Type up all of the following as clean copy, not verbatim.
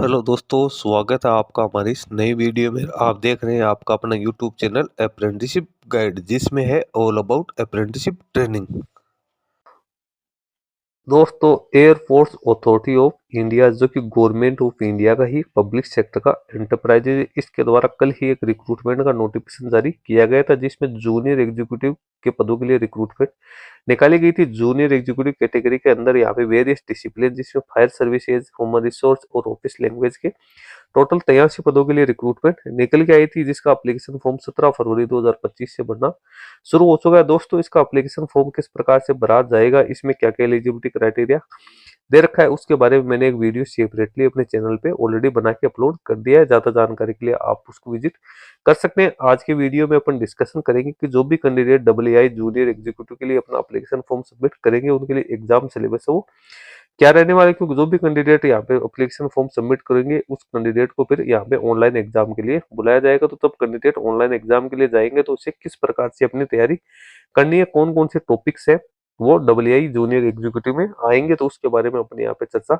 Hello दोस्तों, स्वागत है आपका हमारी इस नई वीडियो में। आप देख रहे हैं आपका अपना यूट्यूब चैनल अप्रेंटिसशिप गाइड, जिसमें है ऑल अबाउट अप्रेंटिसशिप ट्रेनिंग। दोस्तों, एयरफोर्स अथॉरिटी ऑफ इंडिया जो कि गवर्नमेंट ऑफ इंडिया का ही पब्लिक सेक्टर का एंटरप्राइज है, इसके द्वारा कल ही एक रिक्रूटमेंट का नोटिफिकेशन जारी किया गया था, जिसमें जूनियर एग्जीक्यूटिव के पदों के लिए रिक्रूटमेंट निकाली गई थी। जूनियर एग्जीक्यूटिव कैटेगरी के अंदर यहाँ पे वेरियस डिसिप्लिन, जिसमें फायर सर्विसेज, ह्यूमन रिसोर्स और ऑफिस लैंग्वेज के टोटल 83 पदों के लिए रिक्रूटमेंट निकल के आई थी, जिसका एप्लीकेशन फॉर्म 17 फरवरी 2025 से भरना शुरू हो चुका है। दोस्तों, इसका एप्लीकेशन फॉर्म किस प्रकार से भरा जाएगा, इसमें क्या क्या एलिजिबिलिटी क्राइटेरिया दे रखा है, उसके बारे में मैंने एक वीडियो सेपरेटली अपने चैनल पे ऑलरेडी बना के अपलोड कर दिया है। ज्यादा जानकारी के लिए आप उसको विजिट कर सकते हैं। आज के वीडियो में अपन डिस्कशन करेंगे कि जो भी कैंडिडेट डब्ल्यूआई जूनियर एग्जीक्यूटिव के लिए अपना एप्लीकेशन फॉर्म सबमिट करेंगे, उनके लिए एग्जाम सिलेबस है वो क्या रहने वाला है, क्योंकि जो भी कैंडिडेट यहाँ पे एप्लीकेशन फॉर्म सबमिट करेंगे, उस कैंडिडेट को फिर यहाँ पे ऑनलाइन एग्जाम के लिए बुलाया जाएगा। तो तब कैंडिडेट ऑनलाइन एग्जाम के लिए जाएंगे तो उसे किस प्रकार से अपनी तैयारी करनी है, कौन कौन से टॉपिक्स है वो डब्ल्यूआई जूनियर एग्जीक्यूटिव में आएंगे, तो उसके बारे में अपने यहाँ पे चर्चा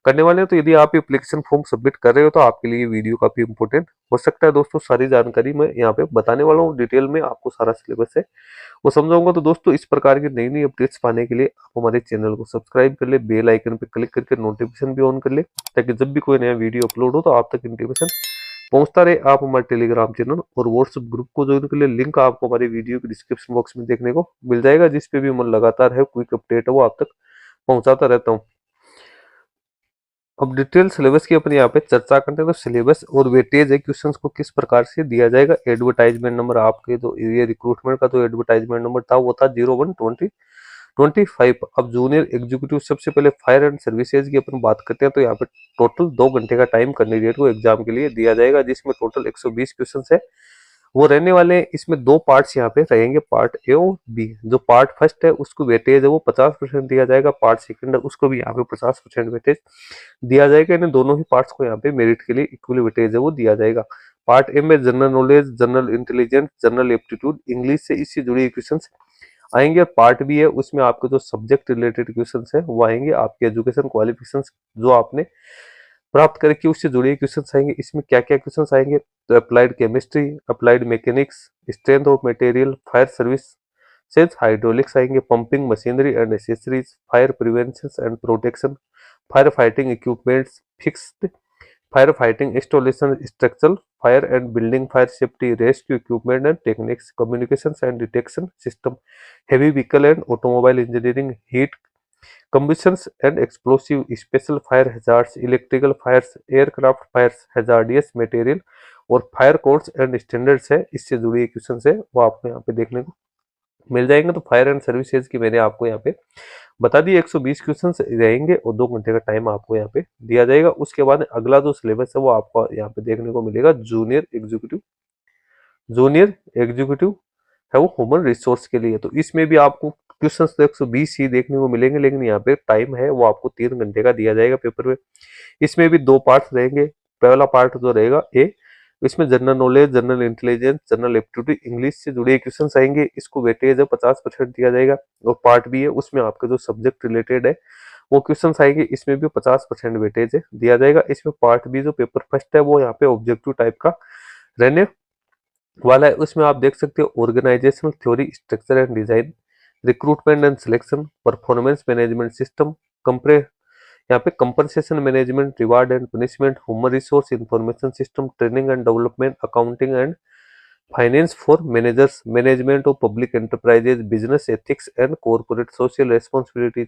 करने वाले हैं। तो यदि आप एप्लीकेशन फॉर्म सबमिट कर रहे हो तो आपके लिए ये वीडियो काफी इंपोर्टेंट हो सकता है। दोस्तों, सारी जानकारी मैं यहाँ पे बताने वाला हूँ, डिटेल में आपको सारा सिलेबस है वो समझाऊंगा। तो दोस्तों, इस प्रकार की नई नई अपडेट्स पाने के लिए आप हमारे चैनल को सब्सक्राइब कर ले, बेल आइकन पे क्लिक करके नोटिफिकेशन भी ऑन कर ले, ताकि जब भी कोई नया वीडियो अपलोड हो तो आप तक इंटीमेशन पहुंचता रहे। आप हमारे टेलीग्राम चैनल और व्हाट्सएप ग्रुप को ज्वाइन कर ले, लिंक आपको हमारी वीडियो के डिस्क्रिप्शन बॉक्स में देखने को मिल जाएगा, जिसपे भी मैं लगातार है क्विक अपडेट है वो आप तक पहुंचाता रहता हूँ। अब डिटेल सिलेबस की अपने यहाँ पे चर्चा करते हैं। तो सिलेबस और वेटेज है क्वेश्चंस को किस प्रकार से दिया जाएगा। एडवर्टाइजमेंट नंबर आपके जो ये रिक्रूटमेंट का जो एडवर्टाइजमेंट नंबर था वो था 01-20-25। अब जूनियर एग्जीक्यूटिव सबसे पहले फायर एंड सर्विसेज की अपन बात करते हैं, तो यहाँ पे टोटल 2 घंटे का टाइम कैंडिडेट को एग्जाम के लिए दिया जाएगा, जिसमें टोटल 120 क्वेश्चन है वो रहने वाले हैं। इसमें दो पार्ट्स यहाँ पे रहेंगे, पार्ट ए और बी। जो पार्ट फर्स्ट है उसको वेटेज है वो 50% दिया जाएगा, पार्ट सेकंड है उसको भी यहाँ पे 50% वेटेज दिया जाएगा। इन दोनों ही पार्ट्स को यहाँ पे मेरिट के लिए इक्वली वेटेज है वो दिया जाएगा। पार्ट ए में general knowledge, general intelligence, general aptitude, English से इससे जुड़ी क्वेश्चन आएंगे। और पार्ट बी है उसमें आपके जो सब्जेक्ट रिलेटेड क्वेश्चन है वो आएंगे, आपके एजुकेशन क्वालिफिकेशन जो आपने प्राप्त करके उससे जुड़े क्वेश्चन आएंगे। इसमें क्या क्या क्वेश्चन आएंगे, तो applied chemistry, applied mechanics, strength of material, fire service से हाइड्रोलिक्स आएंगे, pumping machinery and accessories, fire prevention and protection, fire fighting equipments, fixed fire fighting installation, structural fire and building fire safety, rescue equipment and techniques, communication and detection system, heavy vehicle and automobile engineering, heat combustions and explosive, special fire hazards, electrical fires, aircraft fires, hazardous material और fire codes and standards है, इससे जुड़ी question है वो आपको यहाँ पे देखने को मिल जाएंगे। तो फायर एंड सर्विसेज की मैंने आपको यहाँ पे बता दी 120 क्वेश्चन रहेंगे और 2 घंटे का टाइम आपको यहाँ पे दिया जाएगा। उसके बाद अगला जो सिलेबस है वो आपको यहाँ पे देखने को मिलेगा जूनियर एग्जीक्यूटिव। जूनियर एग्जीक्यूटिव है वो ह्यूमन रिसोर्स के लिए। तो इसमें भी आपको क्वेश्चन तो 120 ही देखने को मिलेंगे, लेकिन यहाँ पे टाइम है वो आपको 3 घंटे का दिया जाएगा पेपर में। इसमें भी दो पार्ट्स रहेंगे। पहला पार्ट जो रहेगा ए, इसमें general knowledge, general intelligence, general aptitude, English से जुड़े क्वेश्चन आएंगे, इसको वेटेज है 50% दिया जाएगा। और पार्ट बी है उसमें आपके जो सब्जेक्ट रिलेटेड है वो क्वेश्चन आएंगे, इसमें भी 50% वेटेज है दिया जाएगा। इसमें पार्ट बी जो पेपर फर्स्ट है वो यहाँ पे ऑब्जेक्टिव टाइप का रहने वाला है। उसमें आप देख सकते हो organisational theory, structure and design, recruitment and selection, performance management system, कंप्रे यहाँ पे compensation management, reward and punishment, human resource information system, training and development, accounting and finance for managers, management of public enterprises, business ethics and corporate social responsibilities,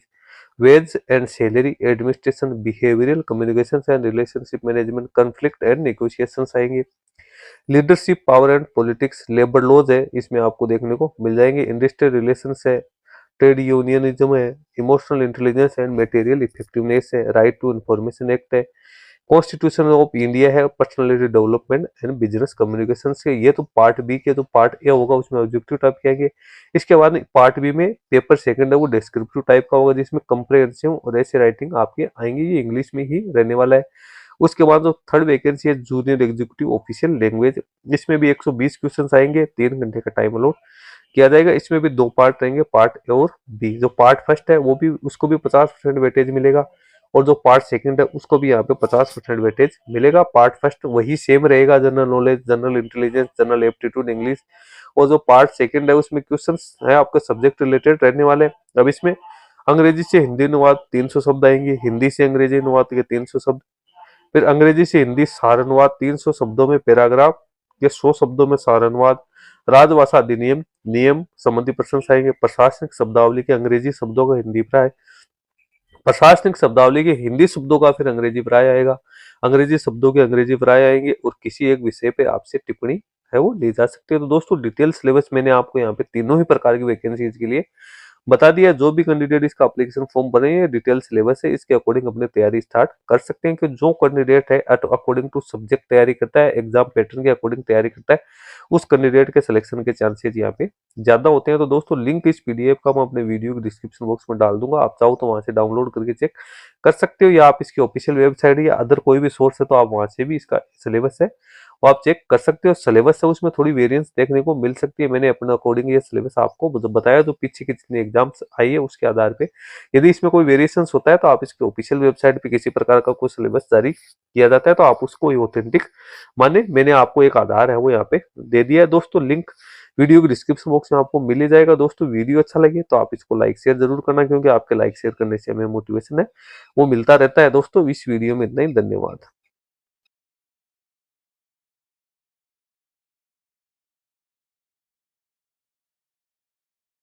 wage and salary administration, behavioural communication and relationship management, conflict and negotiation आएंगे। Leadership, power and politics, labour laws है इसमें आपको देखने को मिल जाएंगे। Industrial relations है, trade unionism है, emotional intelligence and material effectiveness है, राइट टू इंफॉर्मेशन एक्ट है, कॉन्स्टिट्यूशन ऑफ इंडिया है, personality development and business communication से। ये तो पार्ट बी के, तो पार्ट ए होगा उसमें ऑब्जेक्टिव टाइप के आएंगे। इसके बाद पार्ट बी में पेपर सेकंड है वो डिस्क्रिप्टिव टाइप का होगा, जिसमें कंप्रहेंसिव और ऐसे राइटिंग आपके आएंगे, ये इंग्लिश में ही रहने वाला है। उसके बाद जो थर्ड वैकेंसी है जूनियर एग्जीक्यूटिव ऑफिशियल लैंग्वेज, इसमें भी 120 क्वेश्चन आएंगे, 3 घंटे का टाइम अलाउड किया जाएगा। इसमें भी दो पार्ट रहेंगे, पार्ट ए और बी। जो पार्ट फर्स्ट है वो भी उसको भी 50% वेटेज मिलेगा, और जो पार्ट सेकंड है उसको भी यहाँ पे 50% वेटेज मिलेगा। पार्ट फर्स्ट वही सेम रहेगा, general knowledge, general intelligence, general aptitude, English. और जो पार्ट सेकंड है उसमें क्वेश्चंस है आपके सब्जेक्ट रिलेटेड रहने वाले। अब इसमें अंग्रेजी से हिंदी अनुवाद 300 शब्द आएंगे, हिंदी से अंग्रेजी अनुवाद के 300 शब्द, फिर अंग्रेजी से हिंदी सार अनुवाद 300 शब्दों में पैराग्राफ या 100 शब्दों में सार अनुवाद, राजभाषा अधिनियम नियम संबंधी प्रश्न आएंगे, प्रशासनिक शब्दावली के अंग्रेजी शब्दों का हिंदी प्राय, प्रशासनिक शब्दावली के हिंदी शब्दों का फिर अंग्रेजी प्राय आएगा, अंग्रेजी शब्दों के अंग्रेजी प्राय आएंगे, और किसी एक विषय पे आपसे टिप्पणी है वो ली जा सकती है। तो दोस्तों डिटेल सिलेबस मैंने आपको यहाँ पे तीनों ही प्रकार की वैकेंसीज के लिए बता दिया। जो भी कैंडिडेट इसका एप्लीकेशन फॉर्म भरे हैं, डिटेल सिलेबस है, इसके अकॉर्डिंग अपनी तैयारी स्टार्ट कर सकते हैं। कि जो कैंडिडेट है अकॉर्डिंग टू सब्जेक्ट तैयारी करता है, एग्जाम पैटर्न के अकॉर्डिंग तैयारी करता है, उस कैंडिडेट के सिलेक्शन के चांसेस यहाँ पे ज्यादा होते हैं। तो दोस्तों लिंक इस पीडीएफ का मैं अपने वीडियो के डिस्क्रिप्शन बॉक्स में डाल दूंगा, आप चाहो तो वहां से डाउनलोड करके चेक कर सकते हो, या आप इसकी ऑफिशियल वेबसाइट या अदर कोई भी सोर्स है तो आप वहां से भी इसका सिलेबस है वो आप चेक कर सकते हो। सिलेबस है उसमें थोड़ी वेरिएंस देखने को मिल सकती है, मैंने अपने अकॉर्डिंग ये सिलेबस आपको बताया, जो पीछे के जितने एग्जाम्स आई है उसके आधार पे। यदि इसमें कोई वेरिएशन होता है तो आप इसके ऑफिशियल वेबसाइट पे किसी प्रकार का कोई सिलेबस जारी किया जाता है तो आप उसको ही ऑथेंटिक माने। मैंने आपको एक आधार है वो यहाँ पे दे दिया है दोस्तों, लिंक वीडियो के डिस्क्रिप्शन बॉक्स में आपको मिल ही जाएगा। दोस्तों वीडियो अच्छा लगे तो आप इसको लाइक शेयर जरूर करना, क्योंकि आपके लाइक शेयर करने से हमें मोटिवेशन है वो मिलता रहता है। दोस्तों इस वीडियो में इतना ही, धन्यवाद।